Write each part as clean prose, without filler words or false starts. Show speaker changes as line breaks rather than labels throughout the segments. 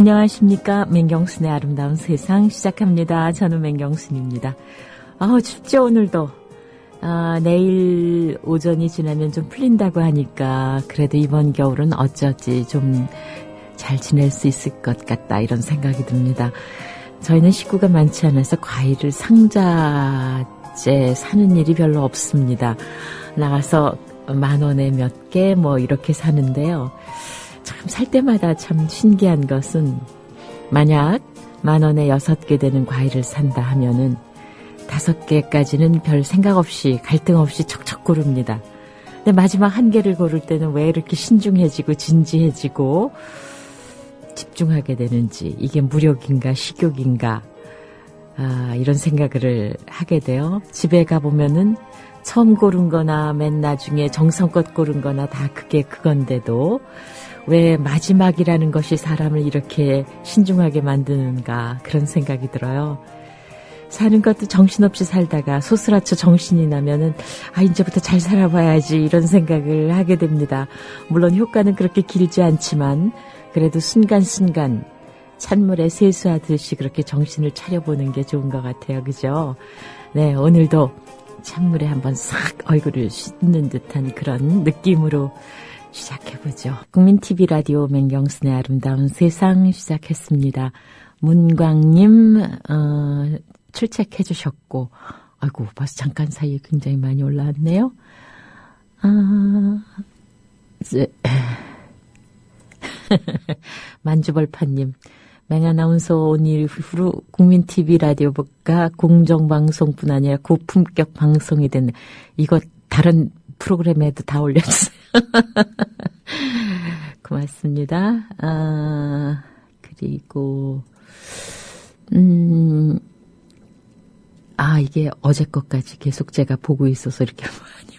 안녕하십니까. 맹경순의 아름다운 세상 시작합니다. 저는 맹경순입니다. 춥죠 오늘도. 내일 오전이 지나면 좀 풀린다고 하니까 그래도 이번 겨울은 어쩌지 좀 잘 지낼 수 있을 것 같다 이런 생각이 듭니다. 저희는 식구가 많지 않아서 과일을 상자째 사는 일이 별로 없습니다. 나가서 10,000원에 몇 개 이렇게 사는데요. 참 살 때마다 참 신기한 것은 만약 10,000원에 6개 되는 과일을 산다 하면은 5개까지는 별 생각 없이 갈등 없이 척척 고릅니다. 근데 마지막 1개를 고를 때는 왜 이렇게 신중해지고 진지해지고 집중하게 되는지, 이게 무력인가 식욕인가 이런 생각을 하게 돼요. 집에 가보면은 처음 고른 거나 맨 나중에 정성껏 고른 거나 다 그게 그건데도 왜 마지막이라는 것이 사람을 이렇게 신중하게 만드는가 그런 생각이 들어요. 사는 것도 정신없이 살다가 소스라쳐 정신이 나면은 이제부터 잘 살아봐야지 이런 생각을 하게 됩니다. 물론 효과는 그렇게 길지 않지만 그래도 순간순간 찬물에 세수하듯이 그렇게 정신을 차려보는 게 좋은 것 같아요. 그죠? 네, 오늘도 찬물에 한번 싹 얼굴을 씻는 듯한 그런 느낌으로 시작해보죠. 국민TV 라디오 맹경순의 아름다운 세상 시작했습니다. 문광님 출첵해 주셨고, 아이고 벌써 잠깐 사이에 굉장히 많이 올라왔네요. 만주벌파님, 맹아나운서 온 이후로 국민TV 라디오가 공정방송뿐 아니라 고품격 방송이 됐네. 이거 다른 프로그램에도 다 올려주세요. 고맙습니다. 그리고 이게 어제 것까지 계속 제가 보고 있어서 이렇게 많이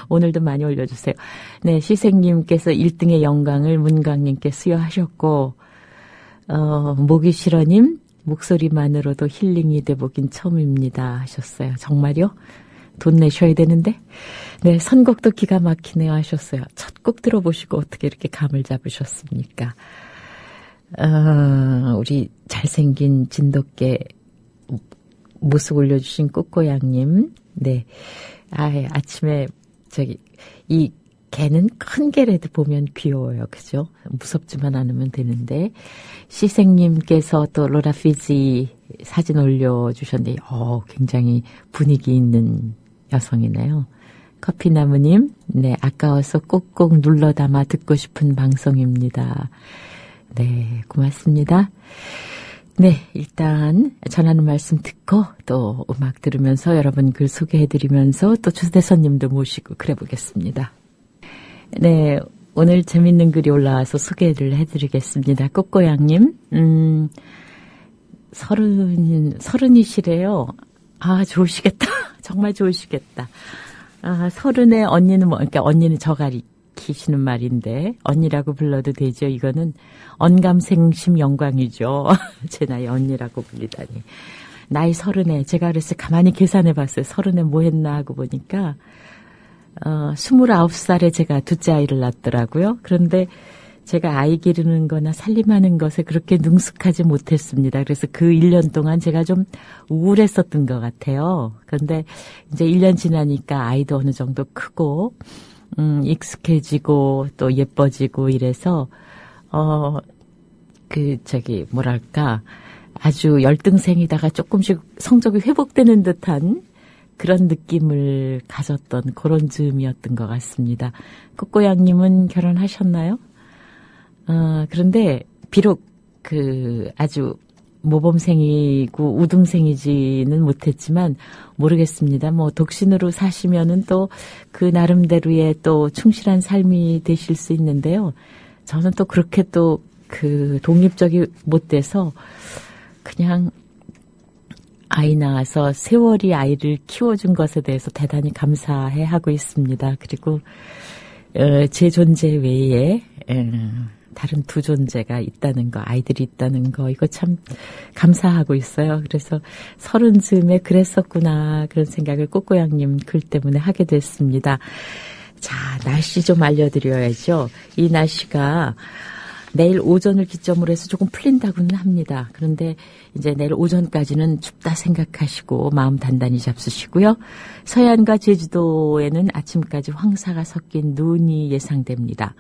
오늘도 많이 올려주세요. 네, 시생님께서 1등의 영광을 문광님께 수여하셨고, 모기실어님, 목소리만으로도 힐링이 돼보긴 처음입니다 하셨어요. 정말요? 돈 내셔야 되는데? 네, 선곡도 기가 막히네요 하셨어요. 첫 곡 들어보시고 어떻게 이렇게 감을 잡으셨습니까? 우리 잘생긴 진돗개 모습 올려주신 꽃고양님. 네. 아침에 이 개는 큰 개라도 보면 귀여워요. 그죠? 무섭지만 않으면 되는데. 시생님께서 또 로라피지 사진 올려주셨는데, 굉장히 분위기 있는 여성이네요. 커피나무님, 네, 아까워서 꼭꼭 눌러 담아 듣고 싶은 방송입니다. 네, 고맙습니다. 네, 일단 전하는 말씀 듣고 또 음악 들으면서 여러분 글 소개해드리면서 또 초대 손님도 모시고 그래 보겠습니다. 네, 오늘 재밌는 글이 올라와서 소개를 해드리겠습니다. 꽃고양님, 30이시래요. 좋으시겠다. 정말 좋으시겠다. 30에 언니는 그러니까 언니는 저 가리키시는 말인데, 언니라고 불러도 되죠. 이거는 언감생심 영광이죠. 제 나이 언니라고 불리다니. 나이 30에, 제가 그래서 가만히 계산해 봤어요. 30에 뭐 했나 하고 보니까, 29살에 제가 둘째 아이를 낳았더라고요. 그런데 제가 아이 기르는 거나 살림하는 것에 그렇게 능숙하지 못했습니다. 그래서 그 1년 동안 제가 좀 우울했었던 것 같아요. 그런데 이제 1년 지나니까 아이도 어느 정도 크고, 익숙해지고 또 예뻐지고 이래서, 아주 열등생이다가 조금씩 성적이 회복되는 듯한 그런 느낌을 가졌던 그런 즈음이었던 것 같습니다. 꽃고양님은 결혼하셨나요? 그런데 비록 아주 모범생이고 우등생이지는 못했지만 모르겠습니다. 독신으로 사시면은 또 그 나름대로의 또 충실한 삶이 되실 수 있는데요. 저는 또 그렇게 또 독립적이 못 돼서 그냥 아이 낳아서 세월이 아이를 키워준 것에 대해서 대단히 감사해 하고 있습니다. 그리고 제 존재 외에 다른 두 존재가 있다는 거, 아이들이 있다는 거, 이거 참 감사하고 있어요. 그래서 30쯤에 그랬었구나 그런 생각을 꽃고양님 글 때문에 하게 됐습니다. 자, 날씨 좀 알려드려야죠. 이 날씨가 내일 오전을 기점으로 해서 조금 풀린다고는 합니다. 그런데 이제 내일 오전까지는 춥다 생각하시고 마음 단단히 잡수시고요. 서해안과 제주도에는 아침까지 황사가 섞인 눈이 예상됩니다.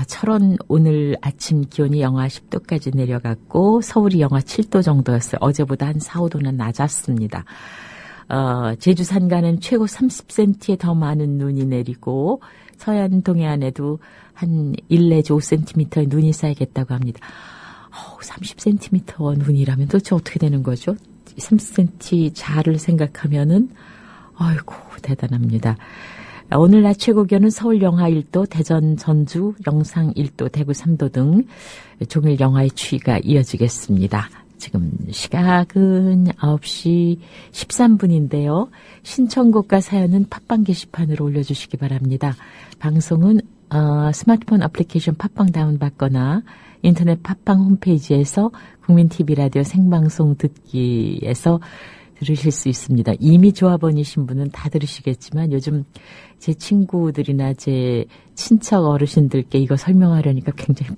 철원 오늘 아침 기온이 영하 10도까지 내려갔고 서울이 영하 7도 정도였어요. 어제보다 한 4, 5도는 낮았습니다. 제주 산간은 최고 30cm에 더 많은 눈이 내리고 서해안 동해안에도 한 1 내지 5cm의 눈이 쌓이겠다고 합니다. 30cm 눈이라면 도대체 어떻게 되는 거죠? 30cm 자를 생각하면은 아이고 대단합니다. 오늘 낮 최고 기온은 서울 영하 1도, 대전, 전주, 영상 1도, 대구 3도 등 종일 영하의 추위가 이어지겠습니다. 지금 시각은 9시 13분인데요. 신청곡과 사연은 팟빵 게시판으로 올려주시기 바랍니다. 방송은 스마트폰 애플리케이션 팟빵 다운받거나 인터넷 팟빵 홈페이지에서 국민TV 라디오 생방송 듣기에서 들으실 수 있습니다. 이미 조합원이신 분은 다 들으시겠지만 요즘 제 친구들이나 제 친척 어르신들께 이거 설명하려니까 굉장히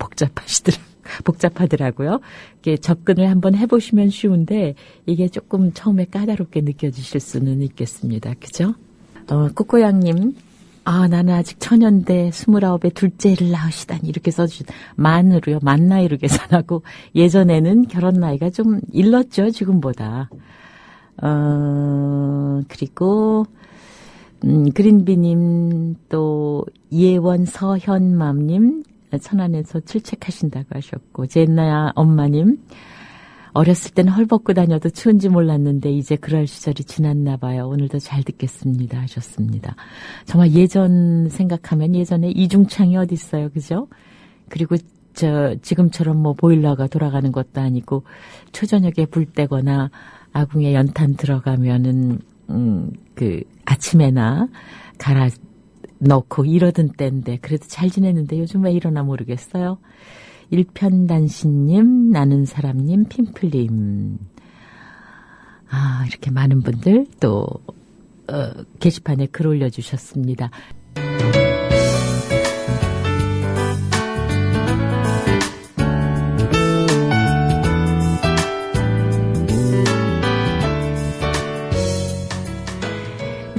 복잡하더라고요. 이게 접근을 한번 해보시면 쉬운데 이게 조금 처음에 까다롭게 느껴지실 수는 있겠습니다. 그죠? 꾸꾸양님, 나는 아직 처년대 29에 둘째를 낳으시다니 이렇게 써주신 만으로요. 만 나이로 계산하고 예전에는 결혼 나이가 좀 일렀죠. 지금보다. 그리고 그린비님 또 이혜원 서현맘님 천안에서 출첵하신다고 하셨고 제나 엄마님 어렸을 때는 헐벗고 다녀도 추운지 몰랐는데 이제 그럴 시절이 지났나 봐요. 오늘도 잘 듣겠습니다 하셨습니다. 정말 예전 생각하면 예전에 이중창이 어디 있어요. 그죠? 그리고 지금처럼 뭐 보일러가 돌아가는 것도 아니고 초저녁에 불 때거나 아궁에 연탄 들어가면은 아침에나 갈아 넣고 이러던 때인데 그래도 잘 지냈는데 요즘 왜 이러나 모르겠어요. 일편단신님, 나는 사람님, 핀플님. 이렇게 많은 분들 또 게시판에 글 올려주셨습니다.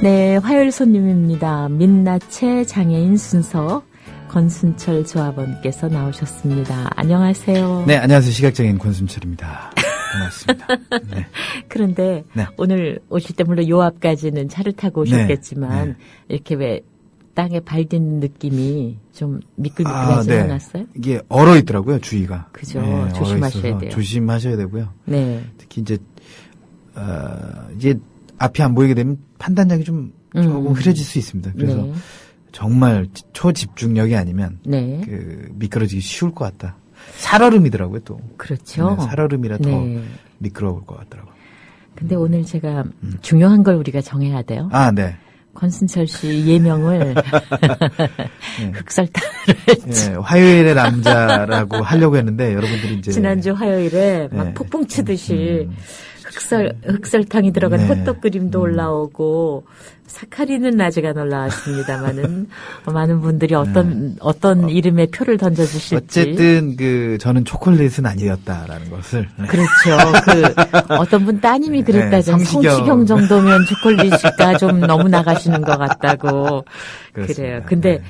네, 화요일 손님입니다. 민낯의 장애인 순서 권순철 조합원께서 나오셨습니다. 안녕하세요.
네, 안녕하세요. 시각장애인 권순철입니다. 반갑습니다. 네.
그런데 네. 오늘 오실 때 물론 요 앞까지는 차를 타고 오셨겠지만 네. 이렇게 왜 땅에 발 딛는 느낌이 좀 미끌미끌하지
네.
않았어요?
이게 얼어 있더라고요, 주위가.
그죠.
네,
조심하셔야 돼요.
조심하셔야 되고요.
네.
특히 이제 앞이 안 보이게 되면 판단력이 조금 흐려질 수 있습니다. 그래서
네.
정말 초집중력이 아니면
네.
미끄러지기 쉬울 것 같다. 살얼음이더라고요, 또.
그렇죠.
네, 살얼음이라 더
네.
미끄러울 것 같더라고요.
근데 오늘 제가 중요한 걸 우리가 정해야 돼요.
네.
권순철 씨 예명을
네.
흑설탕으로 했죠.
네, 화요일의 남자라고 하려고 했는데 여러분들이 이제
지난주 화요일에 막 폭풍 치듯이 흑설탕이 들어간
네.
호떡 그림도 올라오고 사카린은 아직 안 올라왔습니다만은 많은 분들이 어떤 이름의 표를 던져주실지.
어쨌든 저는 초콜릿은 아니었다라는 것을.
그렇죠. 어떤 분 따님이 그랬다죠. 네, 성시경 정도면 초콜릿이가 좀 너무 나가시는 것 같다고.
그렇습니다.
그래요. 근데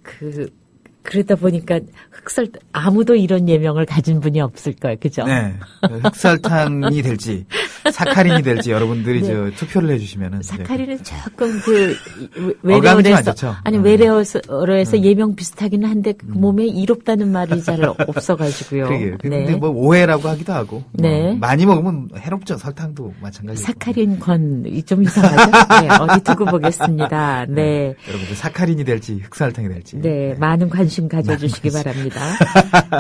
네.
그러다 보니까 아무도 이런 예명을 가진 분이 없을 거예요. 그죠?
네. 흑설탕이 될지, 사카린이 될지 여러분들이
네.
투표를 해주시면은.
사카린은 조금 외래어에서, 외래어로 예명 비슷하기는 한데 몸에 이롭다는 말이 잘 없어가지고요.
그러게요. 근데
네.
오해라고 하기도 하고.
네.
많이 먹으면 해롭죠. 설탕도 마찬가지고.
사카린 좀 이상하죠? 네. 어디 두고 보겠습니다. 네.
여러분들 사카린이 될지, 흑설탕이 될지.
네. 많은 관심 가져주시기 바랍니다.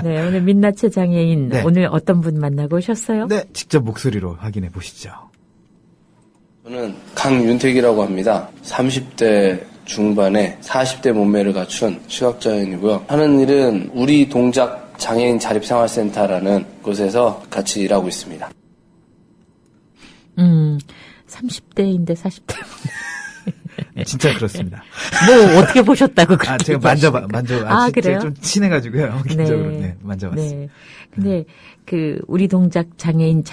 네, 오늘 민낯의 장애인
네.
오늘 어떤 분 만나고 오셨어요?
네, 직접 목소리로 확인해 보시죠.
저는 강윤택이라고 합니다. 30대 중반에 40대 몸매를 갖춘 시각장애인이고요. 하는 일은 우리 동작 장애인 자립생활센터라는 곳에서 같이 일하고 있습니다.
30대인데 40대
진짜 그렇습니다.
뭐 어떻게 보셨다고 그렇게
제가 진짜
그래요?
좀 친해가지고 개인적으로 만져봤습니다.
네. 근데 우리 동작 장애인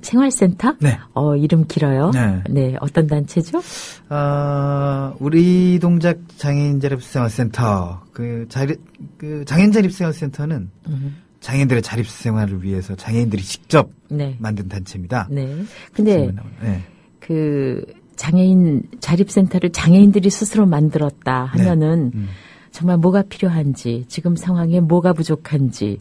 생활센터?
네.
이름 길어요.
네.
네. 어떤 단체죠?
우리 동작 장애인 자립생활센터. 장애인 자립생활센터는 장애인들의 자립생활을 위해서 장애인들이 직접 만든 단체입니다.
네. 근데 장애인 자립센터를 장애인들이 스스로 만들었다 하면은 정말 뭐가 필요한지, 지금 상황에 뭐가 부족한지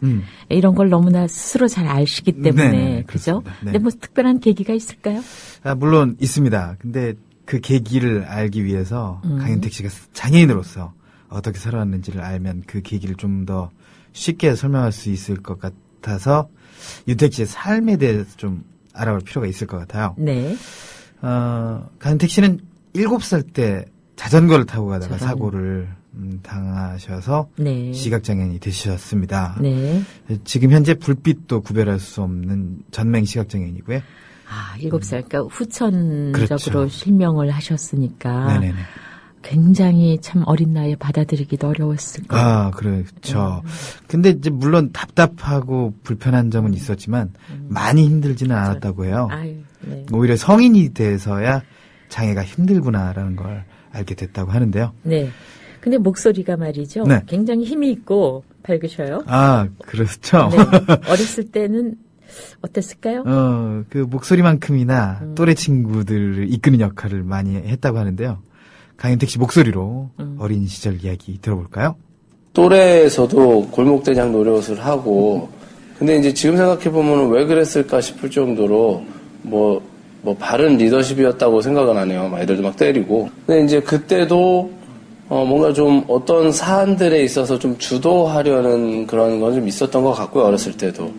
이런 걸 너무나 스스로 잘 아시기 때문에 그죠?
네.
근데 뭐 특별한 계기가 있을까요?
물론 있습니다. 근데 그 계기를 알기 위해서 강윤택 씨가 장애인으로서 어떻게 살아왔는지를 알면 그 계기를 좀 더 쉽게 설명할 수 있을 것 같아서 윤택 씨의 삶에 대해서 좀 알아볼 필요가 있을 것 같아요.
네.
강윤택 씨는 7살 때 자전거를 타고 가다가 사고를 당하셔서 시각장애인이 되셨습니다.
네.
지금 현재 불빛도 구별할 수 없는 전맹 시각장애인이고요.
7살, 그러니까 후천적으로
그렇죠.
실명을 하셨으니까
네네네.
굉장히 참 어린 나이에 받아들이기도 어려웠을 거예요.
그렇죠. 근데 이제 물론 답답하고 불편한 점은 있었지만 많이 힘들지는 않았다고 해요.
네.
오히려 성인이 돼서야 장애가 힘들구나라는 걸 알게 됐다고 하는데요.
네. 근데 목소리가 말이죠.
네.
굉장히 힘이 있고 밝으셔요.
그렇죠.
네. 어렸을 때는 어땠을까요?
그 목소리만큼이나 또래 친구들을 이끄는 역할을 많이 했다고 하는데요. 강윤택 씨 목소리로 어린 시절 이야기 들어볼까요?
또래에서도 골목대장 노릇을 하고, 근데 이제 지금 생각해보면 왜 그랬을까 싶을 정도로 뭐 바른 리더십이었다고 생각은 안 해요. 애들도 막 때리고. 근데 이제 그때도 뭔가 좀 어떤 사안들에 있어서 좀 주도하려는 그런 건 좀 있었던 것 같고요. 어렸을 때도.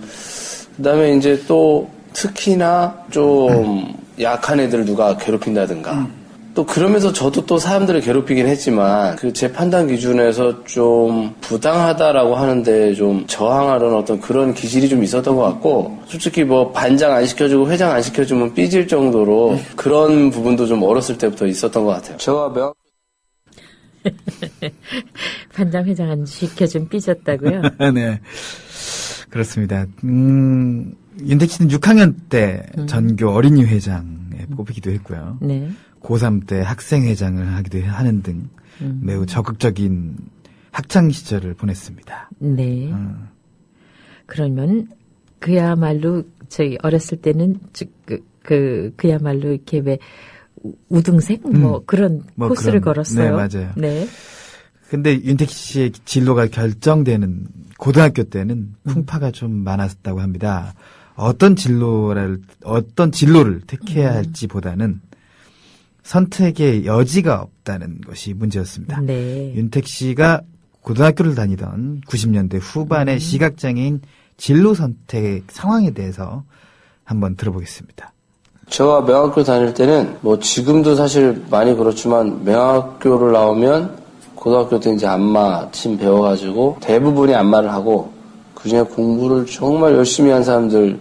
그 다음에 이제 또 특히나 좀 약한 애들 누가 괴롭힌다든가. 또 그러면서 저도 또 사람들을 괴롭히긴 했지만 제 판단 기준에서 좀 부당하다라고 하는데 좀 저항하려는 어떤 그런 기질이 좀 있었던 것 같고, 솔직히 뭐 반장 안 시켜주고 회장 안 시켜주면 삐질 정도로 그런 부분도 좀 어렸을 때부터 있었던 것 같아요. 제가
반장 회장 안 시켜준 삐졌다고요?
네. 그렇습니다. 윤택 씨는 6학년 때 전교 어린이 회장에 뽑히기도 했고요.
네.
고3 때 학생회장을 하기도 하는 등 매우 적극적인 학창 시절을 보냈습니다.
네. 그러면 그야말로 저희 어렸을 때는 그야말로 이렇게 왜 우등생 그런 코스를 걸었어요.
네, 맞아요.
네.
근데 윤택 씨의 진로가 결정되는 고등학교 때는 풍파가 좀 많았다고 합니다. 어떤 진로를 택해야 할지보다는 선택의 여지가 없다는 것이 문제였습니다.
네.
윤택 씨가 고등학교를 다니던 90년대 후반의 시각장애인 진로 선택 상황에 대해서 한번 들어보겠습니다.
제가 명학교 다닐 때는 뭐 지금도 사실 많이 그렇지만 명학교를 나오면 고등학교 때 이제 안마 침 배워가지고 대부분이 안마를 하고 그중에 공부를 정말 열심히 한 사람들,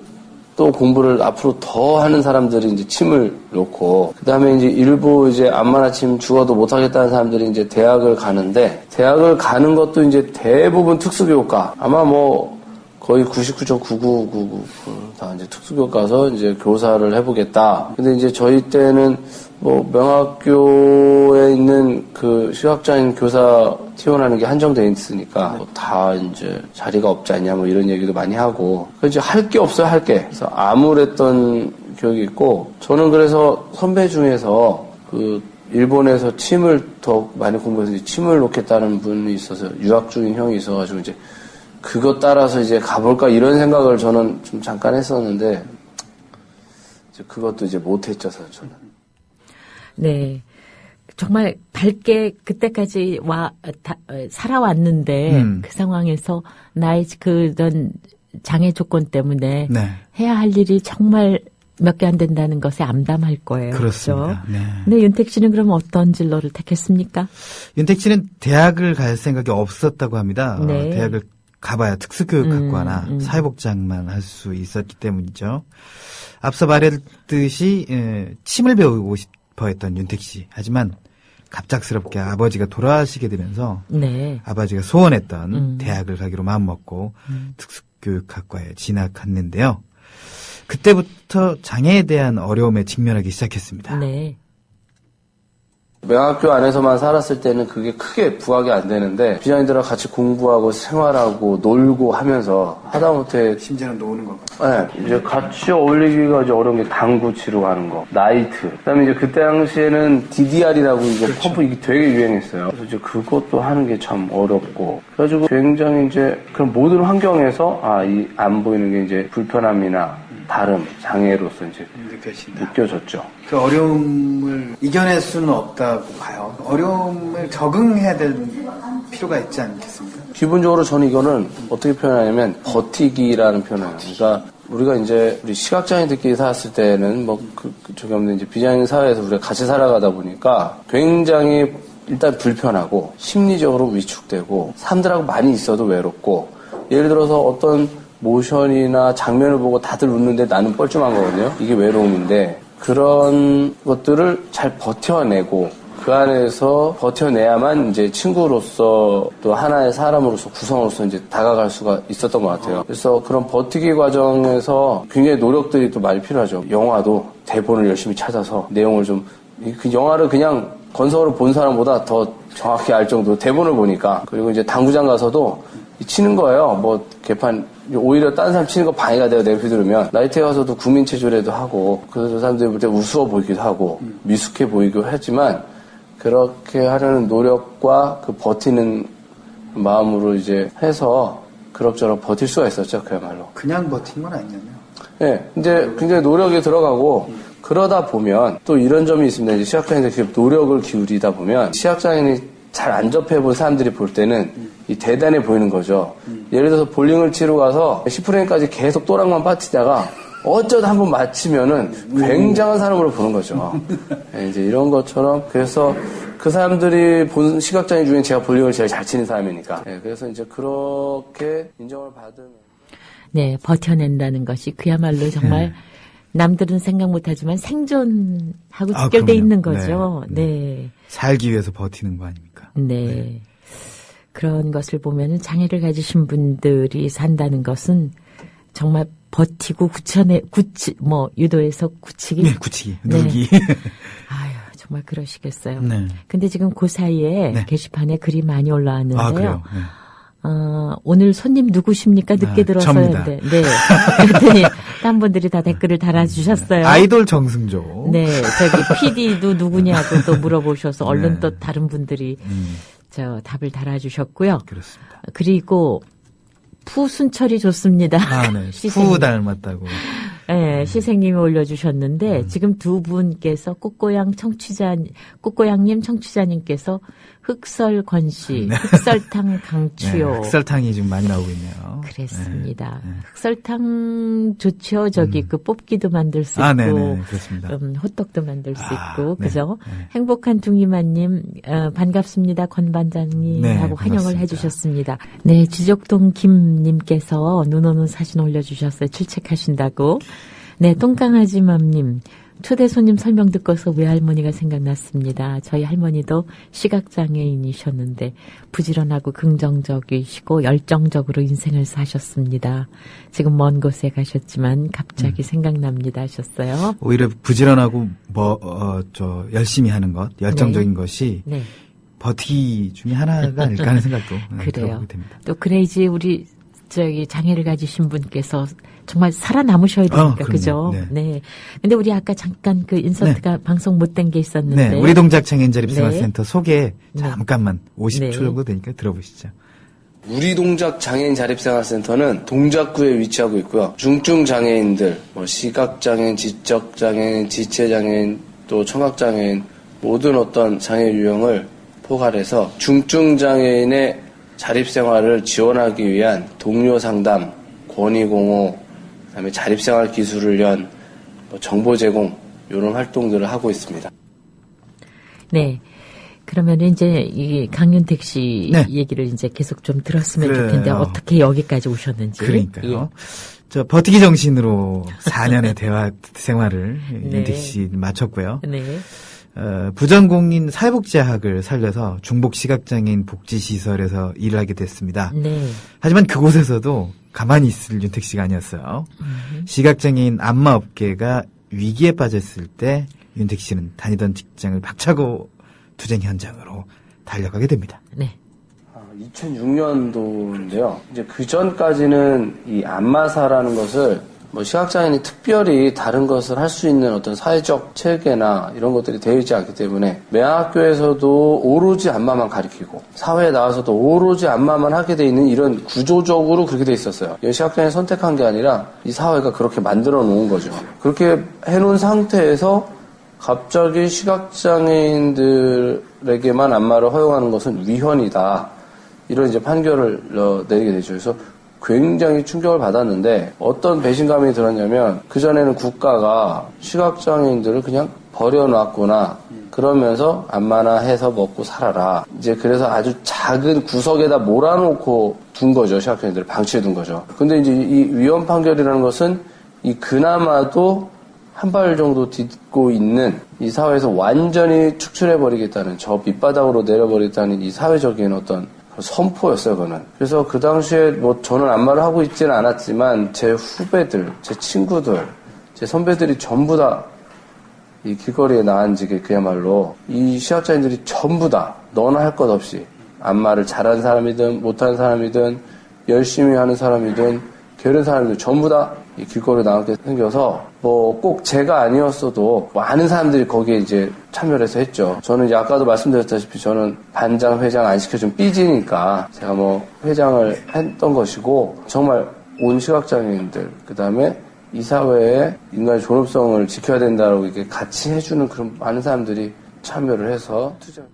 또 공부를 앞으로 더 하는 사람들이 이제 침을 놓고, 그 다음에 이제 일부 이제 안마나 침 죽어도 못하겠다는 사람들이 이제 대학을 가는데, 대학을 가는 것도 이제 대부분 특수교과, 아마 뭐 거의 99.9999% 다 이제 특수교과 가서 이제 교사를 해보겠다. 근데 이제 저희 때는 뭐 명학교에 있는 그 시각장애인 교사 지원하는 게 한정돼 있으니까 뭐다 이제 자리가 없지 않냐 뭐 이런 얘기도 많이 하고, 이제 할 게 없어요, 할 게. 그래서 암울했던 기억이 있고, 저는 그래서 선배 중에서 그 일본에서 침을 더 많이 공부해서 이제 침을 놓겠다는 분이 있어서, 유학 중인 형이 있어가지고 이제 그것 따라서 이제 가볼까 이런 생각을 저는 좀 잠깐 했었는데, 이제 그것도 이제 못했죠, 저는.
네. 정말 밝게 그때까지 살아왔는데, 그 상황에서 나의 그런 장애 조건 때문에 해야 할 일이 정말 몇 개 안 된다는 것에 암담할 거예요.
그렇습니다.
그렇죠? 네. 근데 윤택 씨는 그럼 어떤 진로를 택했습니까?
윤택 씨는 대학을 갈 생각이 없었다고 합니다.
네.
대학을 가봐야 특수교육학과나 사회복지학만 할 수 있었기 때문이죠. 앞서 말했듯이 침을 배우고 싶어 했던 윤택 씨. 하지만 갑작스럽게 아버지가 돌아가시게 되면서
네.
아버지가 소원했던 대학을 가기로 마음먹고 특수교육학과에 진학했는데요. 그때부터 장애에 대한 어려움에 직면하기 시작했습니다.
네.
명학교 안에서만 살았을 때는 그게 크게 부각이 안 되는데 비장애인들하고 같이 공부하고 생활하고 놀고 하면서 하다못해
심지어는 노는 것 같아요.
네, 이제 같이 어울리기가 이제 어려운 게 당구 치러 가는 거, 나이트. 그다음에 이제 그때 당시에는 DDR이라고 이제 그렇죠. 펌프 이게 되게 유행했어요. 그래서 이제 그것도 하는 게 참 어렵고. 그래가지고 굉장히 이제 그런 모든 환경에서 이 안 보이는 게 이제 불편함이나 다름, 장애로서 이제 느껴졌죠.
그 어려움을 이겨낼 수는 없다고 봐요. 어려움을 적응해야 될 필요가 있지 않겠습니까?
기본적으로 저는 이거는 어떻게 표현하냐면 버티기라는 표현이에요. 그러니까 우리가 이제 우리 시각장애인들끼리 살았을 때는 저기 없는 이제 비장애인 사회에서 우리가 같이 살아가다 보니까 굉장히 일단 불편하고 심리적으로 위축되고 사람들하고 많이 있어도 외롭고 예를 들어서 어떤 모션이나 장면을 보고 다들 웃는데 나는 뻘쭘한 거거든요. 이게 외로움인데 그런 것들을 잘 버텨내고 그 안에서 버텨내야만 이제 친구로서 또 하나의 사람으로서 구성으로서 이제 다가갈 수가 있었던 것 같아요. 그래서 그런 버티기 과정에서 굉장히 노력들이 또 많이 필요하죠. 영화도 대본을 열심히 찾아서 내용을 그 영화를 그냥 건성으로 본 사람보다 더 정확히 알 정도로 대본을 보니까 그리고 이제 당구장 가서도 치는 거예요. 개판 오히려 딴 사람 치는 거 방해가 돼요. 내가 휘두르면 나이트에 가서도 국민체조례도 하고 그래서 사람들이 볼 때 우스워 보이기도 하고 미숙해 보이기도 하지만 그렇게 하려는 노력과 그 버티는 마음으로 이제 해서 그럭저럭 버틸 수가 있었죠. 그야말로
그냥 버틴 건 아니었네요.
네, 이제 굉장히 노력이 들어가고 그러다 보면 또 이런 점이 있습니다. 이제 시각장애인들이 노력을 기울이다 보면 시각장애인이 잘 안 접해본 사람들이 볼 때는 이 대단해 보이는 거죠. 예를 들어서 볼링을 치러 가서 10프레임까지 계속 또랑만 빠지다가 어쩌다 한번 맞히면은 굉장한 사람으로 보는 거죠. 네, 이제 이런 것처럼 그래서 그 사람들이 본 시각장애 중에 제가 볼링을 제일 잘 치는 사람이니까. 네, 그래서 이제 그렇게 인정을 받으면.
네, 버텨낸다는 것이 그야말로 정말 남들은 생각 못하지만 생존하고 직결돼 있는 거죠. 네.
살기 위해서 버티는 거 아닙니까?
네. 그런 것을 보면은 장애를 가지신 분들이 산다는 것은 정말 버티고 유도해서 굳히기?
네, 굳히기. 누르기.
아유, 정말 그러시겠어요.
네.
근데 지금 그 사이에 게시판에 글이 많이 올라왔는데요.
아, 그래요? 네.
오늘 손님 누구십니까? 늦게 들어서요.
접니다.
네. 그랬더니 딴 분들이 다 댓글을 달아주셨어요.
아이돌 정승조.
네. 저기 PD도 누구냐고 또 물어보셔서 얼른 또 다른 분들이 답을 달아주셨고요.
그렇습니다.
그리고 푸순철이 좋습니다.
네. 푸 닮았다고.
네, 시생님이 올려주셨는데 지금 두 분께서 꽃고양님 청취자님께서 흑설권 씨, 흑설탕 강추요.
네, 흑설탕이 지금 많이 나오고 있네요.
그랬습니다. 네. 흑설탕 좋죠. 그 뽑기도 만들 수 있고,
네, 그렇습니다.
호떡도 만들 수 있고, 그죠? 네. 행복한 둥이마님, 반갑습니다, 권 반장님 하고 환영을 해주셨습니다. 네, 지적동 김님께서 눈 오는 사진 올려주셨어요. 출첵하신다고. 네, 똥강아지맘님. 초대 손님 설명 듣고서 외할머니가 생각났습니다. 저희 할머니도 시각장애인이셨는데 부지런하고 긍정적이시고 열정적으로 인생을 사셨습니다. 지금 먼 곳에 가셨지만 갑자기 생각납니다 하셨어요.
오히려 부지런하고 열심히 하는 것, 열정적인 것이 버티기 중에 하나가 아닐까 하는 생각도
그래요.
됩니다.
또 그래야지 우리 장애를 가지신 분께서 정말 살아남으셔야 되니까, 그죠? 네. 근데 우리 아까 잠깐 그 인서트가 방송 못된 게 있었는데.
네. 우리 동작 장애인 자립생활센터 소개 잠깐만 50초 정도 되니까 들어보시죠.
우리 동작 장애인 자립생활센터는 동작구에 위치하고 있고요. 중증 장애인들, 시각장애인, 지적장애인, 지체장애인, 또 청각장애인 모든 어떤 장애 유형을 포괄해서 중증 장애인의 자립생활을 지원하기 위한 동료 상담, 권익공호, 그다음에 자립생활 기술을 위한 정보 제공 이런 활동들을 하고 있습니다.
네. 그러면 이제 이 강윤택 씨 얘기를 이제 계속 좀 들었으면 좋겠는데 어떻게 여기까지 오셨는지.
그러니까요. 저 버티기 정신으로 4년의 대화 생활을 윤택 씨 마쳤고요.
네.
부전공인 사회복지학을 살려서 중복 시각장애인 복지시설에서 일을 하게 됐습니다.
네.
하지만 그곳에서도 가만히 있을 윤택 씨가 아니었어요. 시각장애인 안마업계가 위기에 빠졌을 때 윤택 씨는 다니던 직장을 박차고 투쟁 현장으로 달려가게 됩니다.
네.
2006년도인데요. 이제 그 전까지는 이 안마사라는 것을 뭐 시각장애인이 특별히 다른 것을 할 수 있는 어떤 사회적 체계나 이런 것들이 되어 있지 않기 때문에 매학교에서도 오로지 안마만 가르치고 사회에 나와서도 오로지 안마만 하게 돼 있는 이런 구조적으로 그렇게 돼 있었어요. 시각장애인 선택한 게 아니라 이 사회가 그렇게 만들어 놓은 거죠. 그렇게 해놓은 상태에서 갑자기 시각장애인들에게만 안마를 허용하는 것은 위헌이다. 이런 이제 판결을 내리게 되죠. 그래서 굉장히 충격을 받았는데 어떤 배신감이 들었냐면 그전에는 국가가 시각장애인들을 그냥 버려놨구나. 그러면서 안마나 해서 먹고 살아라. 이제 그래서 아주 작은 구석에다 몰아놓고 둔 거죠. 시각장애인들을 방치해 둔 거죠. 근데 이제 이 위헌 판결이라는 것은 이 그나마도 한 발 정도 딛고 있는 이 사회에서 완전히 축출해버리겠다는 저 밑바닥으로 내려버리겠다는 이 사회적인 어떤 선포였어요, 그거는. 그래서 그 당시에 뭐 저는 안마를 하고 있지는 않았지만 제 후배들, 제 친구들, 제 선배들이 전부 다 이 길거리에 나앉게 그야말로 이 시각장애인들이 전부 다 너나 할 것 없이 안마를 잘하는 사람이든 못하는 사람이든 열심히 하는 사람이든 게으른 사람들 전부 다 이 길거리에 나오게 생겨서 뭐 꼭 제가 아니었어도 많은 사람들이 거기에 이제 참여를 해서 했죠. 저는 이제 아까도 말씀드렸다시피 저는 반장, 회장 안 시켜주면 삐지니까 제가 뭐 회장을 했던 것이고 정말 온 시각장애인들 그다음에 이 사회에 인간의 존엄성을 지켜야 된다고 이렇게 같이 해주는 그런 많은 사람들이 참여를 해서 투쟁.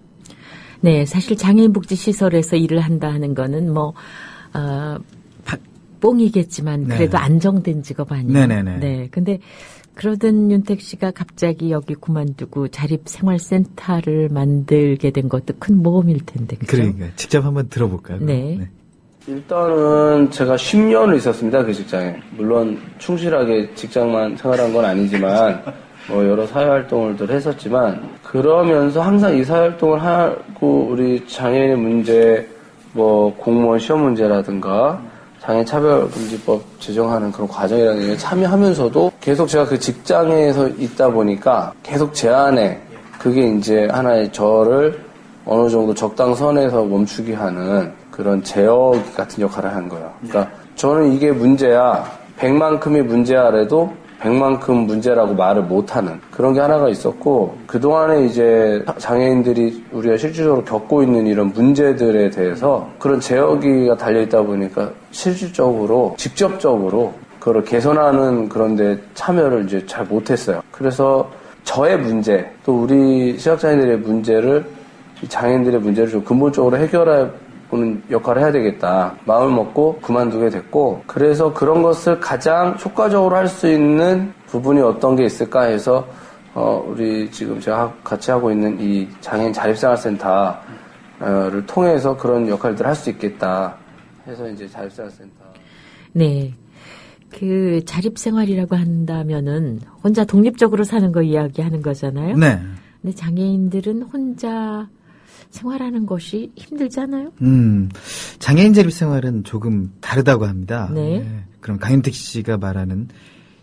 네, 사실 장애인 복지 시설에서 일을 한다 하는 거는 뽕이겠지만 그래도
네.
안정된 직업 아니에요.
네네네.
네, 근데 그러던 윤택 씨가 갑자기 여기 그만두고 자립생활센터를 만들게 된 것도 큰 모험일 텐데. 그렇죠?
그러니까 직접 한번 들어볼까요?
네.
네.
일단은 제가 10년을 있었습니다. 그 직장에. 물론 충실하게 직장만 생활한 건 아니지만 뭐 여러 사회활동을 했었지만 그러면서 항상 이 사회활동을 하고 우리 장애인의 문제 뭐 공무원 시험 문제라든가 장애차별금지법 제정하는 그런 과정이라는 게 참여하면서도 계속 제가 그 직장에서 있다 보니까 계속 제 안에 그게 이제 하나의 저를 어느 정도 적당선에서 멈추게 하는 그런 제어기 같은 역할을 한 거예요. 그러니까 저는 이게 문제야, 100만큼이 문제야라도 100만큼 문제라고 말을 못하는 그런 게 하나가 있었고 그동안에 이제 장애인들이 우리가 실질적으로 겪고 있는 이런 문제들에 대해서 그런 제어기가 달려있다 보니까 실질적으로 직접적으로 그걸 개선하는 그런 데 참여를 이제 잘 못했어요. 그래서 저의 문제 또 우리 시각장애인들의 문제를 장애인들의 문제를 좀 근본적으로 해결해 보는 역할을 해야 되겠다. 마음을 먹고 그만두게 됐고 그래서 그런 것을 가장 효과적으로 할 수 있는 부분이 어떤 게 있을까 해서 우리 지금 제가 같이 하고 있는 이 장애인 자립생활센터를 통해서 그런 역할들을 할 수 있겠다 해서 이제 자립생활센터.
네. 그 자립생활이라고 한다면은 혼자 독립적으로 사는 거 이야기하는 거잖아요.
네.
근데 장애인들은 혼자 생활하는 것이 힘들잖아요.
장애인 자립생활은 조금 다르다고 합니다.
네.
네. 그럼 강윤택 씨가 말하는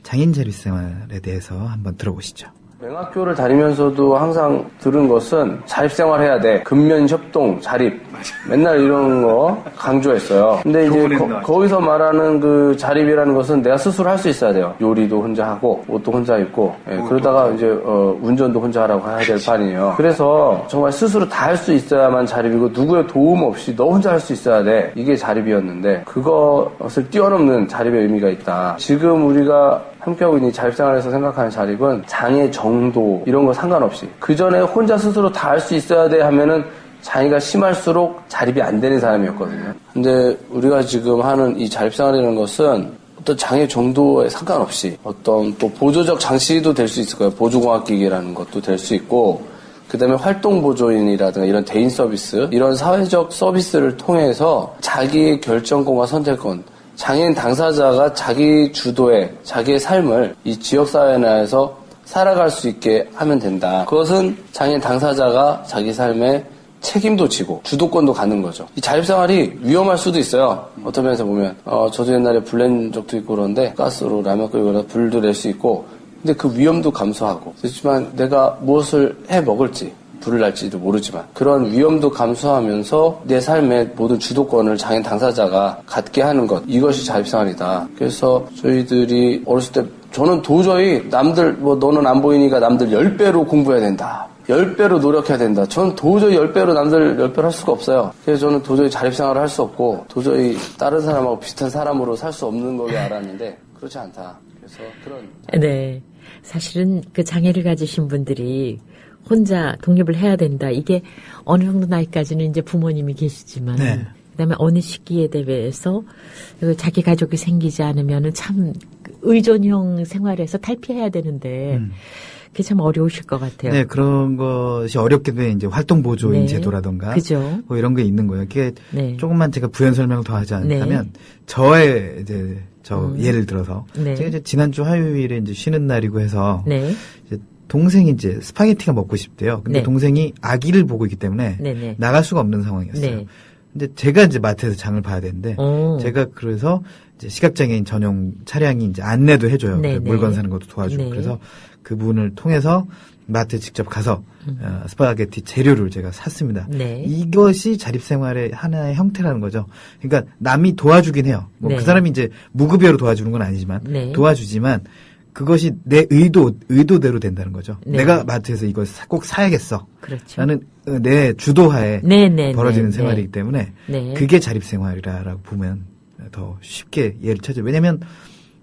장애인 자립생활에 대해서 한번 들어보시죠.
맹학교를 다니면서도 항상 들은 것은 자립생활 해야 돼. 근면협동, 자립. 맨날 이런 거 강조했어요. 근데 이제 거기서 말하는 그 자립이라는 것은 내가 스스로 할 수 있어야 돼요. 요리도 혼자 하고, 옷도 혼자 입고, 그러다가 이제, 운전도 혼자 하라고 해야 될 판이에요. 그래서 정말 스스로 다 할 수 있어야만 자립이고, 누구의 도움 없이 너 혼자 할 수 있어야 돼. 이게 자립이었는데, 그것을 뛰어넘는 자립의 의미가 있다. 지금 우리가 함께하고 있는 자립생활에서 생각하는 자립은 장애 정도 이런 거 상관없이 그 전에 혼자 스스로 다 할 수 있어야 돼 하면은 장애가 심할수록 자립이 안 되는 사람이었거든요. 근데 우리가 지금 하는 이 자립생활이라는 것은 어떤 장애 정도에 상관없이 어떤 또 보조적 장치도 될 수 있을 거예요. 보조공학기기라는 것도 될 수 있고 그 다음에 활동보조인이라든가 이런 대인 서비스 이런 사회적 서비스를 통해서 자기의 결정권과 선택권 장애인 당사자가 자기 주도의 자기의 삶을 이 지역사회 내에서 살아갈 수 있게 하면 된다. 그것은 장애인 당사자가 자기 삶에 책임도 지고 주도권도 갖는 거죠. 이 자립생활이 위험할 수도 있어요. 어떤 면에서 보면 저도 옛날에 불 낸 적도 있고 그런데 가스로 라면 끓이거나 불도 낼 수 있고 근데 그 위험도 감수하고 그렇지만 내가 무엇을 해 먹을지 불을 날지도 모르지만 그런 위험도 감수하면서 내 삶의 모든 주도권을 장애인 당사자가 갖게 하는 것 이것이 자립생활이다. 그래서 저희들이 어렸을 때 저는 도저히 남들 너는 안 보이니까 남들 10배로 공부해야 된다. 10배로 노력해야 된다. 저는 도저히 10배로 남들 10배로 할 수가 없어요. 그래서 저는 도저히 자립생활을 할 수 없고 도저히 다른 사람하고 비슷한 사람으로 살 수 없는 걸로 알았는데 그렇지 않다. 그래서 그런
네. 사실은 그 장애를 가지신 분들이 혼자 독립을 해야 된다. 이게 어느 정도 나이까지는 이제 부모님이 계시지만
네.
그다음에 어느 시기에 대해서 자기 가족이 생기지 않으면은 참 의존형 생활에서 탈피해야 되는데 그게 참 어려우실 것 같아요.
네, 그런 것이 어렵게 된 이제 활동보조인
네.
제도라던가
그죠.
뭐 이런 게 있는 거예요. 그게
네.
조금만 제가 부연 설명을 더 하지 않다면 저의 이제 예를 들어서
네.
제가 이제 지난주 화요일에 이제 쉬는 날이고 해서
네.
이제 동생이 이제 스파게티가 먹고 싶대요. 근데
네.
동생이 아기를 보고 있기 때문에
네네.
나갈 수가 없는 상황이었어요.
네.
근데 제가 이제 마트에서 장을 봐야 되는데
오.
제가 그래서 이제 시각장애인 전용 차량이 이제 안내도 해줘요.
네네.
물건 사는 것도 도와주고
네.
그래서 그분을 통해서 마트에 직접 가서 스파게티 재료를 제가 샀습니다.
네.
이것이 자립생활의 하나의 형태라는 거죠. 그러니까 남이 도와주긴 해요. 뭐
네.
그 사람이 이제 무급여로 도와주는 건 아니지만
네.
도와주지만 그것이 내 의도대로 된다는 거죠.
네.
내가 마트에서 이걸 꼭 사야겠어.
그렇죠.
나는 내 주도하에
네네.
벌어지는
네.
생활이기 때문에
네.
그게 자립생활이라고 보면 더 쉽게 예를 찾죠. 왜냐하면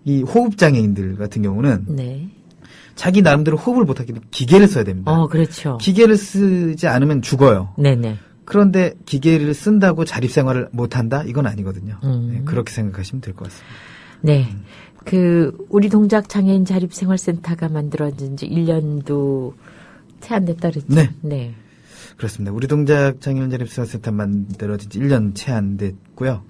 이 호흡장애인들 같은 경우는
네.
자기 나름대로 호흡을 못하기 때문에 기계를 써야 됩니다.
그렇죠.
기계를 쓰지 않으면 죽어요.
네네.
그런데 기계를 쓴다고 자립생활을 못한다? 이건 아니거든요. 네, 그렇게 생각하시면 될 것 같습니다.
네. 우리 동작 장애인 자립생활센터가 만들어진 지 1년도 채 안 됐다 그랬죠?
네.
네.
그렇습니다. 우리 동작 장애인 자립생활센터 만들어진 지 1년 채 안 됐고요.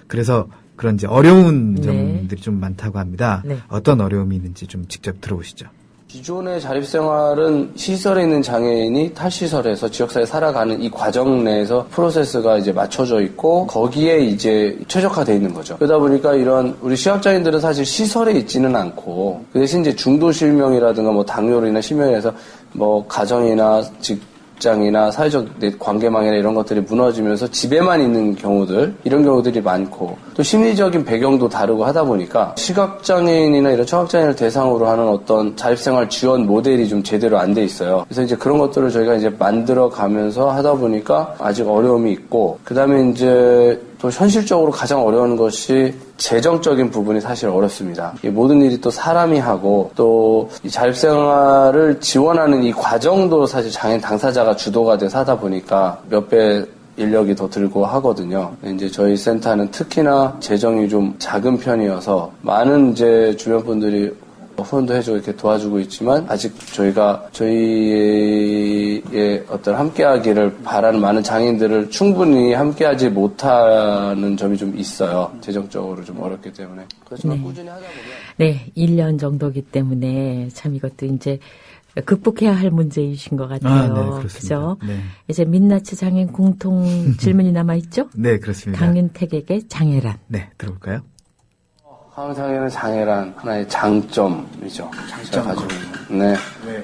그래서 그런지 어려운
네.
점들이 좀 많다고 합니다.
네.
어떤 어려움이 있는지 좀 직접 들어보시죠.
기존의 자립생활은 시설에 있는 장애인이 탈시설에서 지역사회에 살아가는 이 과정 내에서 프로세스가 이제 맞춰져 있고 거기에 이제 최적화되어 있는 거죠. 그러다 보니까 이런 우리 시각장애인들은 사실 시설에 있지는 않고 그 대신 이제 중도실명이라든가 뭐 당뇨로 인한 실명에서 뭐 가정이나 직장이나 사회적 관계망이나 이런 것들이 무너지면서 집에만 있는 경우들 이런 경우들이 많고 또 심리적인 배경도 다르고 하다 보니까 시각장애인이나 이런 청각장애인을 대상으로 하는 어떤 자립생활 지원 모델이 좀 제대로 안 돼 있어요. 그래서 이제 그런 것들을 저희가 이제 만들어 가면서 하다 보니까 아직 어려움이 있고 그다음에 이제 또 현실적으로 가장 어려운 것이 재정적인 부분이 사실 어렵습니다. 이 모든 일이 또 사람이 하고 또 이 자립생활을 지원하는 이 과정도 사실 장애인 당사자가 주도가 돼서 하다 보니까 몇 배 인력이 더 들고 하거든요. 이제 저희 센터는 특히나 재정이 좀 작은 편이어서 많은 이제 주변 분들이 후원도 해주고 이렇게 도와주고 있지만 아직 저희의 어떤 함께하기를 바라는 많은 장애인들을 충분히 함께하지 못하는 점이 좀 있어요. 재정적으로 좀 어렵기 때문에. 그렇지만
네.
꾸준히 하다 보면.
네. 1년 정도기 때문에 참 이것도 이제 극복해야 할 문제이신 것 같아요.
네, 그렇습니다.
그죠?
네.
이제 민낯의 장애인 공통 질문이 남아있죠?
네, 그렇습니다.
강윤택에게 장애란.
네, 들어볼까요?
화학장애는 장애란 하나의 장점이죠. 제가 가지고 있는. 네.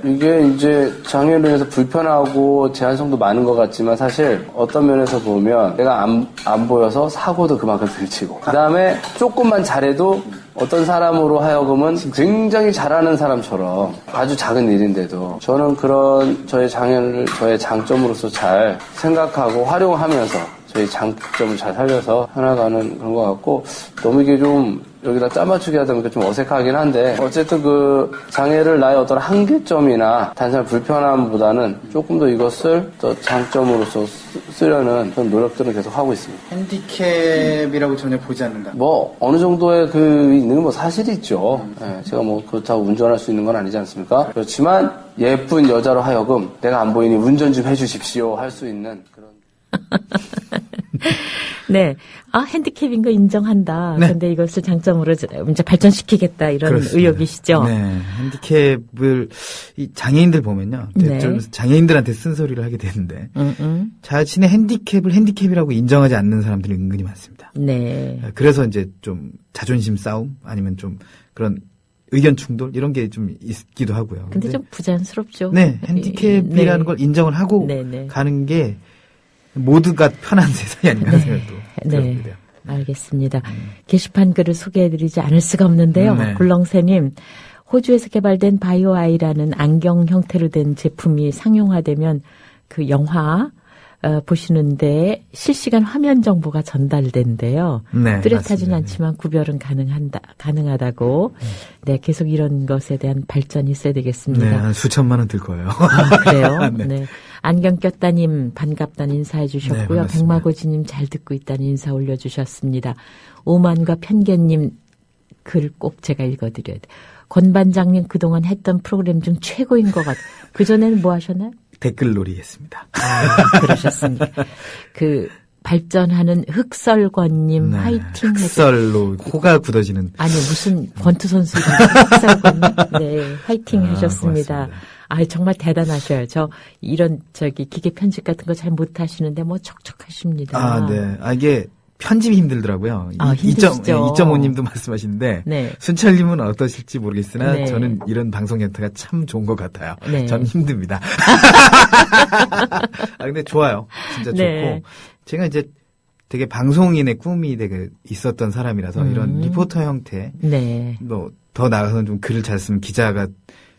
이게 이제 장애로 인해서 불편하고 제한성도 많은 것 같지만 사실 어떤 면에서 보면 내가 안 보여서 사고도 그만큼 들치고 그 다음에 조금만 잘해도 어떤 사람으로 하여금은 굉장히 잘하는 사람처럼 아주 작은 일인데도 저는 그런 저의 장애를 저의 장점으로서 잘 생각하고 활용하면서 저희 장점을 잘 살려서 해나가는 그런 것 같고 너무 이게 좀 여기다 짜맞추기 하다 보니까 좀 어색하긴 한데 어쨌든 그 장애를 나의 어떤 한계점이나 단순한 불편함보다는 조금 더 이것을 더 장점으로서 쓰려는 그런 노력들을 계속 하고 있습니다.
핸디캡이라고 전혀 보지 않는다.
뭐 어느 정도의 그 있는 건 뭐 사실이 있죠. 네, 제가 뭐 그렇다고 운전할 수 있는 건 아니지 않습니까? 그렇지만 예쁜 여자로 하여금 내가 안 보이니 운전 좀 해주십시오 할 수 있는 그런.
네. 핸디캡인 거 인정한다.
네.
근데 이것을 장점으로 이제 발전시키겠다 이런
그렇습니다.
의욕이시죠?
네. 핸디캡을 이 장애인들 보면요.
네.
좀 장애인들한테 쓴소리를 하게 되는데 자신의 핸디캡을 핸디캡이라고 인정하지 않는 사람들이 은근히 많습니다.
네.
그래서 이제 좀 자존심 싸움 아니면 좀 그런 의견 충돌 이런 게 좀 있기도 하고요.
근데 좀 부자연스럽죠.
네, 핸디캡이라는
네.
걸 인정을 하고
네.
가는 게 모두가 편한 세상이 아닌가 하는 생각도
네.
들어요.
알겠습니다. 게시판 글을 소개해드리지 않을 수가 없는데요.
네.
굴렁새님, 호주에서 개발된 바이오아이라는 안경 형태로 된 제품이 상용화되면 그 영화 보시는데 실시간 화면 정보가 전달된대요.
네,
뚜렷하진
맞습니다.
않지만 구별은 가능하다고. 네, 계속 이런 것에 대한 발전이 있어야 되겠습니다.
네, 한 수천만 원 들 거예요.
아, 그래요?
네.
네. 안경 꼈다님 반갑다는 인사해 주셨고요.
네, 반갑습니다.
백마고지님 잘 듣고 있다는 인사 올려주셨습니다. 오만과 편견님 글 꼭 제가 읽어드려야 돼. 권 반장님 그동안 했던 프로그램 중 최고인 것 같아요. 그전에는 뭐 하셨나요?
댓글놀이 했습니다.
그러셨습니다. 그 발전하는 흑설권님
네,
화이팅
흑설로 코가 굳어지는.
아니 무슨 권투 선수 흑설권님 네 화이팅 하셨습니다.
고맙습니다.
아 정말 대단하셔요. 저 이런 기계 편집 같은 거 잘 못하시는데 뭐 척척하십니다.
아, 네. 이게 편집이 힘들더라고요.
힘드시죠.
2.5님도 말씀하시는데
네.
순철님은 어떠실지 모르겠으나
네.
저는 이런 방송 형태가 참 좋은 것 같아요.
네.
전 힘듭니다. 근데 좋아요. 진짜
네.
좋고 제가 이제 되게 방송인의 꿈이 되게 있었던 사람이라서 이런 리포터 형태
네.
뭐 더 나아가서는 좀 글을 잘 쓰는 기자가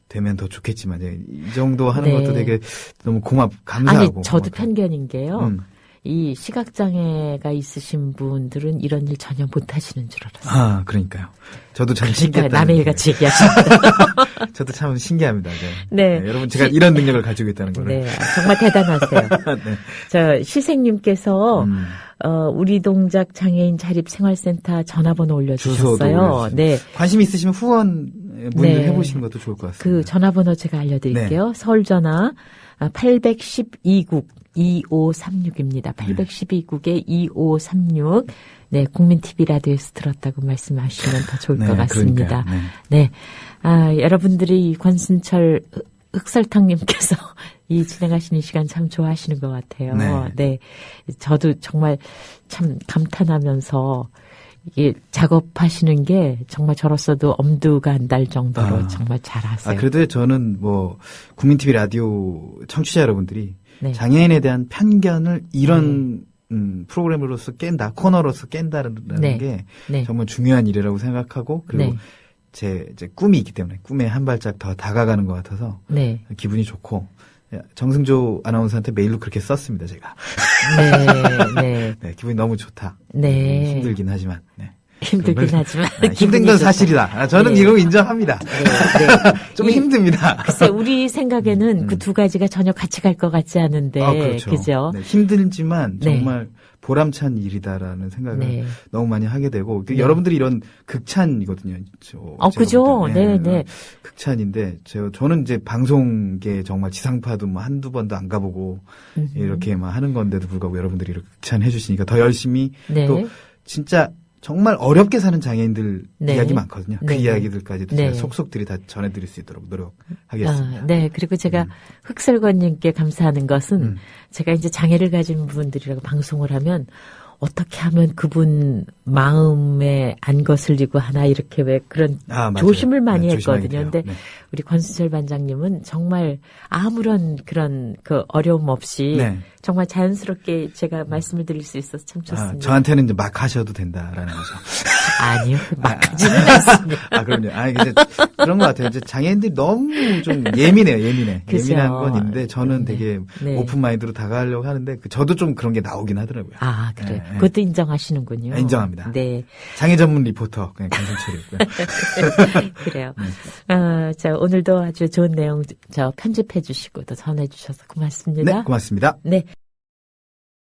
되면 더 좋겠지만 이제 이 정도 하는
네.
것도 되게 너무 감사하고
아니 저도
고맙고.
편견인 게요. 이 시각장애가 있으신 분들은 이런 일 전혀 못하시는 줄 알았어요.
아, 그러니까요. 저도 참
그러니까
신기했다.
남의 일 같이 얘기하십니다.
저도 참 신기합니다.
네.
여러분 제가 이런 능력을 가지고 있다는 거를.
네, 정말 대단하세요.
네.
저 시생님께서 우리 동작 장애인 자립 생활센터 전화번호
주소도
올려주셨어요.
올려주시고.
네,
관심 있으시면 후원 문의를
네.
해보시는 것도 좋을 것 같습니다.
그 전화번호 제가 알려드릴게요. 서울 전화 812국 2536입니다. 812국에 2536. 네, 국민 TV 라디오에서 들었다고 말씀하시면 더 좋을 것 같습니다.
그러니까요.
네. 여러분들이 권순철 흑설탕님께서 이 진행하시는 시간 참 좋아하시는 것 같아요.
네.
네. 저도 정말 참 감탄하면서 이게 작업하시는 게 정말 저로서도 엄두가 안 날 정도로 정말 잘하세요.
그래도 저는 뭐 국민 TV 라디오 청취자 여러분들이
네.
장애인에 대한 편견을 이런 프로그램으로서 깬다, 코너로서 깬다는
네.
게
네.
정말 중요한 일이라고 생각하고 그리고
네.
제 이제 꿈이 있기 때문에 꿈에 한 발짝 더 다가가는 것 같아서
네.
기분이 좋고 정승조 아나운서한테 메일로 그렇게 썼습니다 제가.
네. 네.
네, 기분이 너무 좋다.
네.
힘들긴 하지만. 네.
힘들긴 하지만
힘든
기분이
건
좋다.
사실이다. 저는
네.
이거 인정합니다.
네.
좀 힘듭니다.
글쎄 우리 생각에는 그 두 가지가 전혀 같이 갈 것 같지 않은데
그렇죠.
그죠?
네, 힘들지만
네.
정말 보람찬 일이다라는 생각을
네.
너무 많이 하게 되고
네.
여러분들이 이런 극찬이거든요.
그죠? 네, 네.
극찬인데 저는 이제 방송계 정말 지상파도 뭐 한두 번도 안 가보고 이렇게 막 하는 건데도 불구하고 여러분들이 이렇게 극찬해 주시니까 더 열심히
네.
또 진짜 정말 어렵게 사는 장애인들
네.
이야기 많거든요. 그
네.
이야기들까지도
네.
제가 속속들이 다 전해드릴 수 있도록 노력하겠습니다.
네. 그리고 제가 흑설관님께 감사하는 것은 제가 이제 장애를 가진 분들이라고 방송을 하면 어떻게 하면 그분 마음에 안 거슬리고 하나 이렇게 왜 그런
맞아요.
조심을 많이
네, 조심하게
했거든요.
돼요.
근데
네.
우리 권순철 반장님은 정말 아무런 그런 그 어려움 없이
네.
정말 자연스럽게 제가 말씀을 드릴 수 있어서 참 좋습니다.
저한테는 이제 막 하셔도 된다라는 거죠.
아니요. 막 하지는 않습니다.
그럼요. 이제 그런 것 같아요. 이제 장애인들이 너무 좀 예민해요,
그죠.
예민한 건 있는데 저는
네.
되게
네.
오픈 마인드로 다가가려고 하는데 저도 좀 그런 게 나오긴 하더라고요.
그래요.
네.
그것도 인정하시는군요.
인정합니다.
네.
장애 전문 리포터 그냥 강승철이었고요.
그래요. 자, 오늘도 아주 좋은 내용 편집해 주시고 또 전해 주셔서 고맙습니다.
네, 고맙습니다.
네.